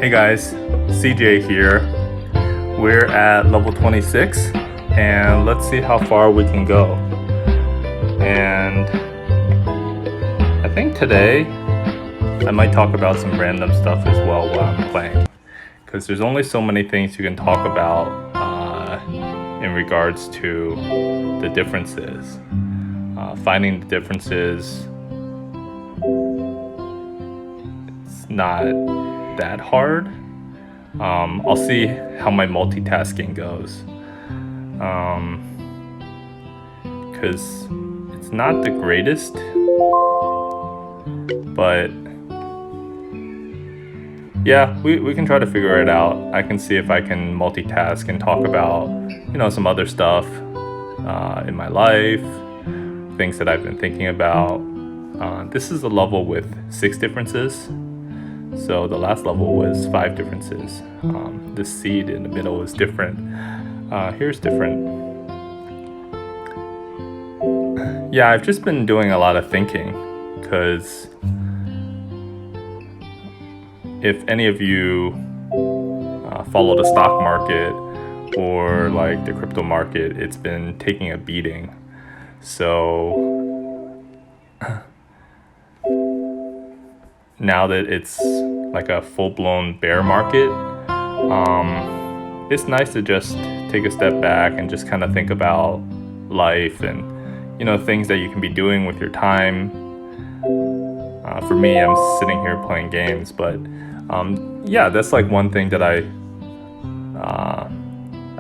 Hey guys, CJ here. We're at level 26 and let's see how far we can go. And I think today I might talk about some random stuff as well while I'm playing, because there's only so many things you can talk about in regards to the differences. Finding the differences, it's not that hard. I'll see how my multitasking goes, because it's not the greatest, but yeah, we can try to figure it out. I can see if I can multitask and talk about, some other stuff in my life, things that I've been thinking about. This is a level with 6 differences. So the last level was 5 differences. This seed in the middle is different. Here's different. Yeah, I've just been doing a lot of thinking, because if any of you follow the stock market or like the crypto market, it's been taking a beating. So now that it's like a full-blown bear market, it's nice to just take a step back and just kind of think about life and things that you can be doing with your time. For me, I'm sitting here playing games, but yeah, that's like one thing that I've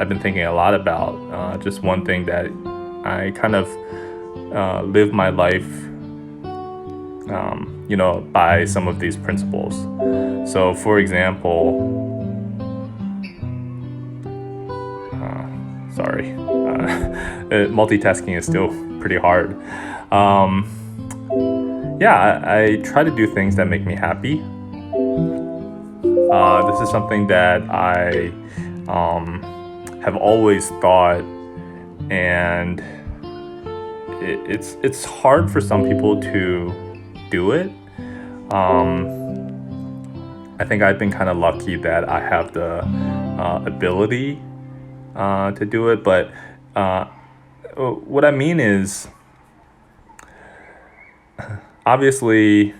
been thinking a lot about. Just one thing that I kind of live my life by some of these principles. So for example, multitasking is still pretty hard. I try to do things that make me happy. This is something that I have always thought, and it's hard for some people to do it. I think I've been kind of lucky that I have the ability to do it, but what I mean is, obviously,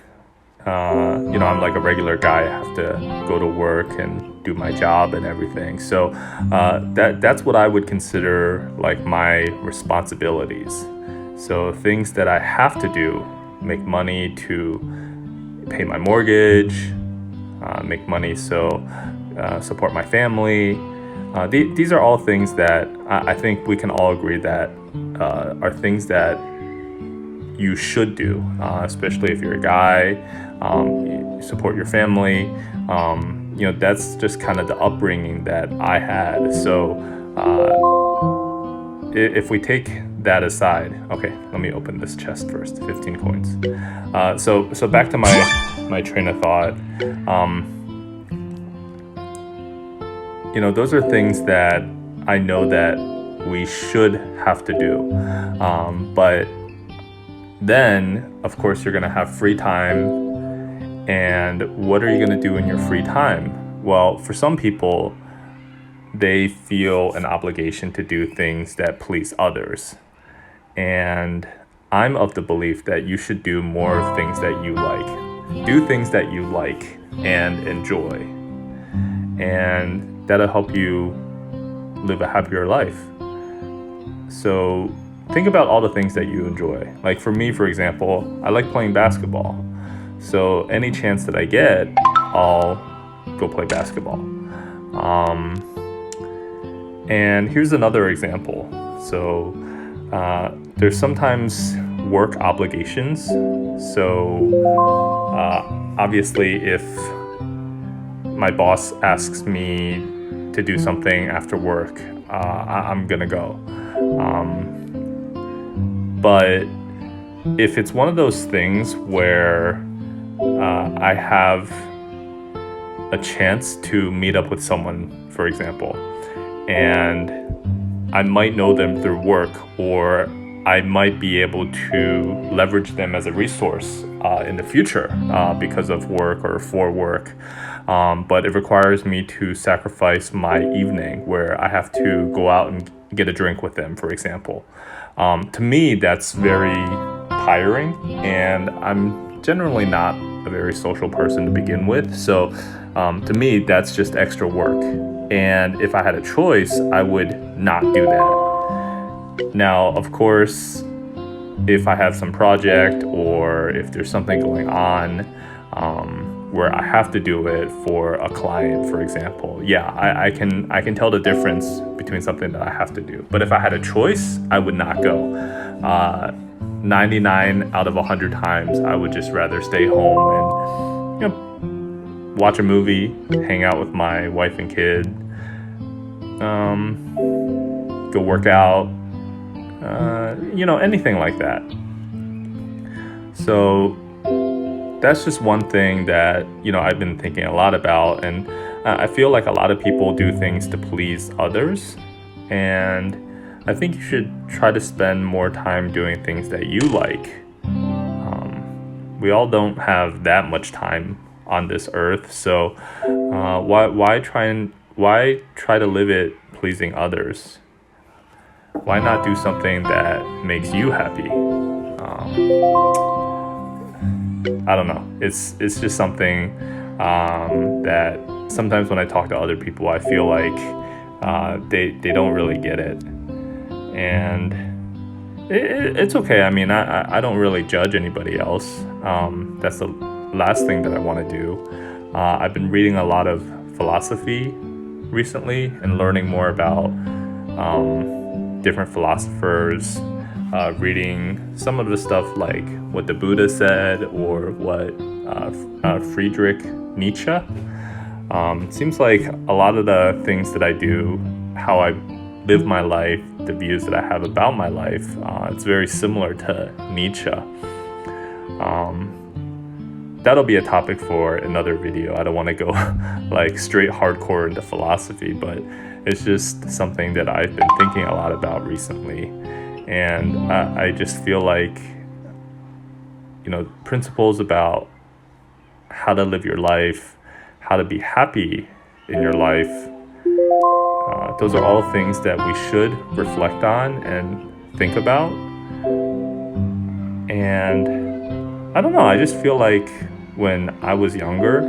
I'm like a regular guy. I have to go to work and do my job and everything. So that's what I would consider like my responsibilities. So things that I have to do: make money to pay my mortgage, make money so support my family. These are all things that I think we can all agree that are things that you should do, especially if you're a guy. You support your family. That's just kind of the upbringing that I had. So if we take that aside, okay, let me open this chest first. 15 coins. So back to my train of thought. Those are things that I know that we should have to do. But then, of course, you're going to have free time. And what are you going to do in your free time? Well, for some people, they feel an obligation to do things that please others. And I'm of the belief that you should do more of things that you like. Do things that you like and enjoy. And that'll help you live a happier life. So think about all the things that you enjoy. Like for me, for example, I like playing basketball. So any chance that I get, I'll go play basketball. And here's another example. So there's sometimes work obligations. So obviously, if my boss asks me to do something after work, I'm gonna go. But if it's one of those things where I have a chance to meet up with someone, for example, and I might know them through work, or I might be able to leverage them as a resource in the future because of work or for work. But it requires me to sacrifice my evening where I have to go out and get a drink with them, for example. To me, that's very tiring, and I'm generally not a very social person to begin with. So to me, that's just extra work. And if I had a choice, I would not do that. Now, of course, if I have some project or if there's something going on where I have to do it for a client, for example, yeah, I can tell the difference between something that I have to do. But if I had a choice, I would not go. 99 out of 100 times, I would just rather stay home and watch a movie, hang out with my wife and kid, go work out, anything like that. So that's just one thing that, I've been thinking a lot about. And I feel like a lot of people do things to please others. And I think you should try to spend more time doing things that you like. We all don't have that much time on this earth. So why try to live it pleasing others? Why not do something that makes you happy? I don't know. It's just something that sometimes when I talk to other people, I feel like they don't really get it, and it's okay. I mean, I don't really judge anybody else. That's the last thing that I want to do. I've been reading a lot of philosophy recently and learning more about different philosophers, reading some of the stuff like what the Buddha said or what Friedrich Nietzsche. Seems like a lot of the things that I do, how I live my life, the views that I have about my life, it's very similar to Nietzsche. That'll be a topic for another video. I don't want to go like straight hardcore into philosophy, but it's just something that I've been thinking a lot about recently. And I just feel like, principles about how to live your life, how to be happy in your life, those are all things that we should reflect on and think about. And I don't know, I just feel like when I was younger,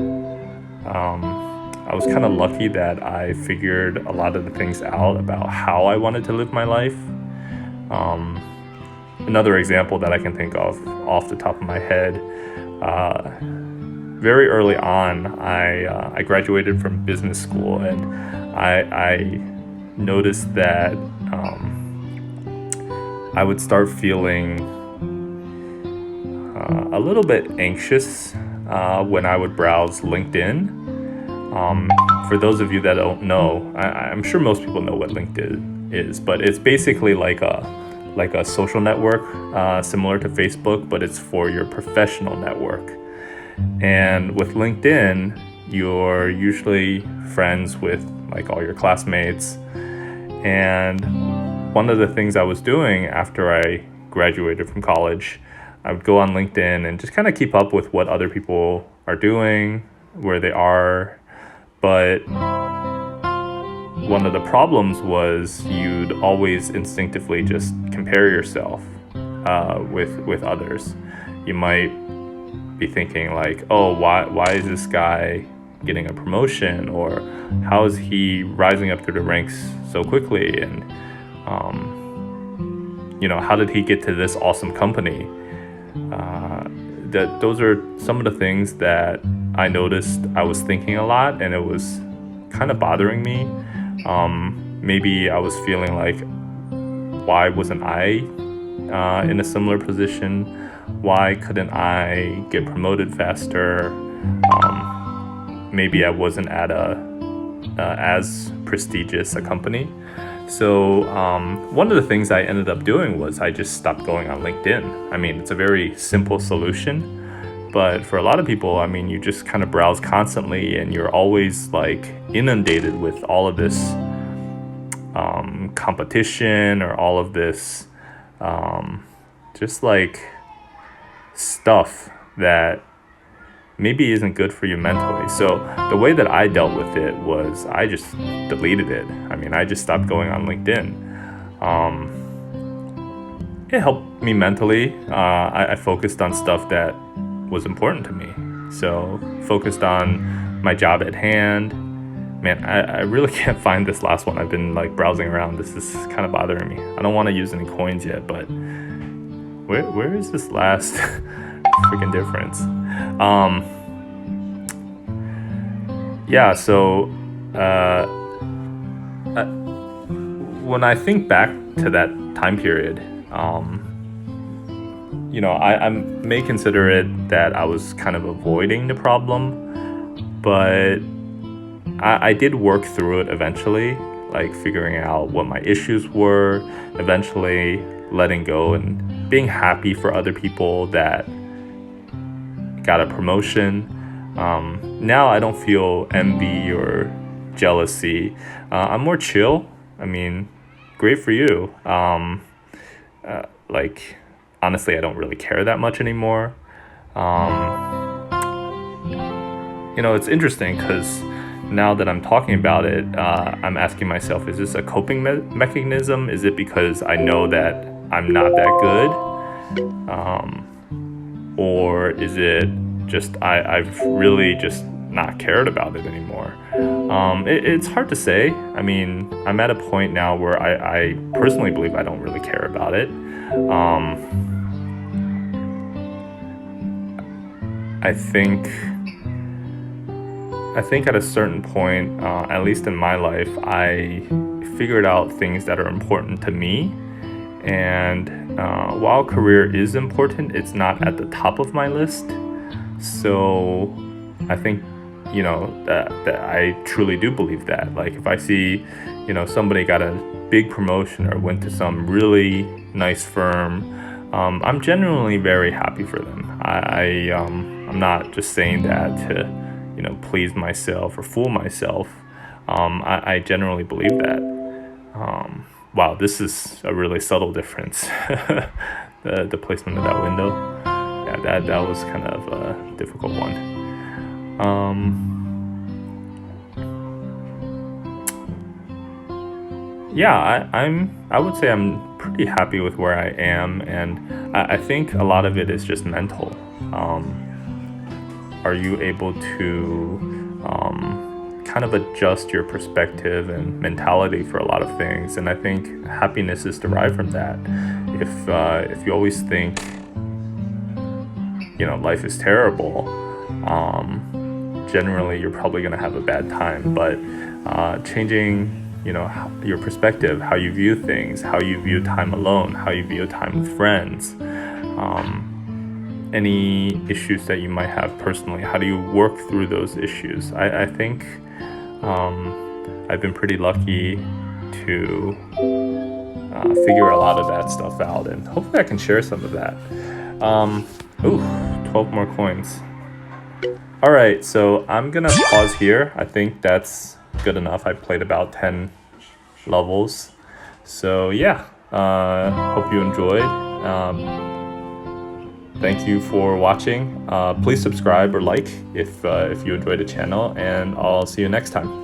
I was kind of lucky that I figured a lot of the things out about how I wanted to live my life. Another example that I can think of off the top of my head, very early on, I graduated from business school, and I noticed that I would start feeling a little bit anxious when I would browse LinkedIn. For those of you that don't know, I'm sure most people know what LinkedIn is, but it's basically like a social network similar to Facebook, but it's for your professional network. And with LinkedIn, you're usually friends with like all your classmates. And one of the things I was doing after I graduated from college, I would go on LinkedIn and just kind of keep up with what other people are doing, where they are. But one of the problems was you'd always instinctively just compare yourself with others. You might be thinking like, oh, why is this guy getting a promotion, or how is he rising up through the ranks so quickly, and how did he get to this awesome company? That those are some of the things that I noticed I was thinking a lot, and it was kind of bothering me. Maybe I was feeling like, why wasn't I in a similar position? Why couldn't I get promoted faster? Maybe I wasn't at as prestigious a company. So one of the things I ended up doing was I just stopped going on LinkedIn. I mean, it's a very simple solution, but for a lot of people, I mean, you just kind of browse constantly and you're always like inundated with all of this competition or all of this just like stuff that maybe isn't good for you mentally. So the way that I dealt with it was I just deleted it. I mean, I just stopped going on LinkedIn. It helped me mentally. I focused on stuff that was important to me. So focused on my job at hand. Man, I really can't find this last one. I've been like browsing around. This is kind of bothering me. I don't want to use any coins yet, but where is this last freaking difference? Yeah, so when I think back to that time period, I may consider it that I was kind of avoiding the problem, but I did work through it eventually, like figuring out what my issues were, eventually letting go and being happy for other people that got a promotion. Now I don't feel envy or jealousy. I'm more chill. I mean, great for you. Like, honestly, I don't really care that much anymore. It's interesting because now that I'm talking about it, I'm asking myself, is this a coping mechanism? Is it because I know that I'm not that good? Or is it just I've really just not cared about it anymore? It's hard to say. I mean, I'm at a point now where I personally believe I don't really care about it. I think at a certain point, at least in my life, I figured out things that are important to me. And while career is important, it's not at the top of my list. So I think, that I truly do believe that. Like if I see, somebody got a big promotion or went to some really nice firm, I'm genuinely very happy for them. I'm not just saying that to, please myself or fool myself. I generally believe that. Wow, this is a really subtle difference. the placement of that window. Yeah, that was kind of a difficult one. Yeah, I would say I'm pretty happy with where I am, and I think a lot of it is just mental. Are you able to kind of adjust your perspective and mentality for a lot of things? And I think happiness is derived from that. If you always think, life is terrible, generally you're probably going to have a bad time. But changing, your perspective, how you view things, how you view time alone, how you view time with friends, any issues that you might have personally, how do you work through those issues? I think I've been pretty lucky to figure a lot of that stuff out, and hopefully I can share some of that. 12 more coins. All right, so I'm gonna pause here. I think that's good enough. I played about 10 levels. So yeah, hope you enjoyed. Thank you for watching. Please subscribe or like if you enjoyed the channel, and I'll see you next time.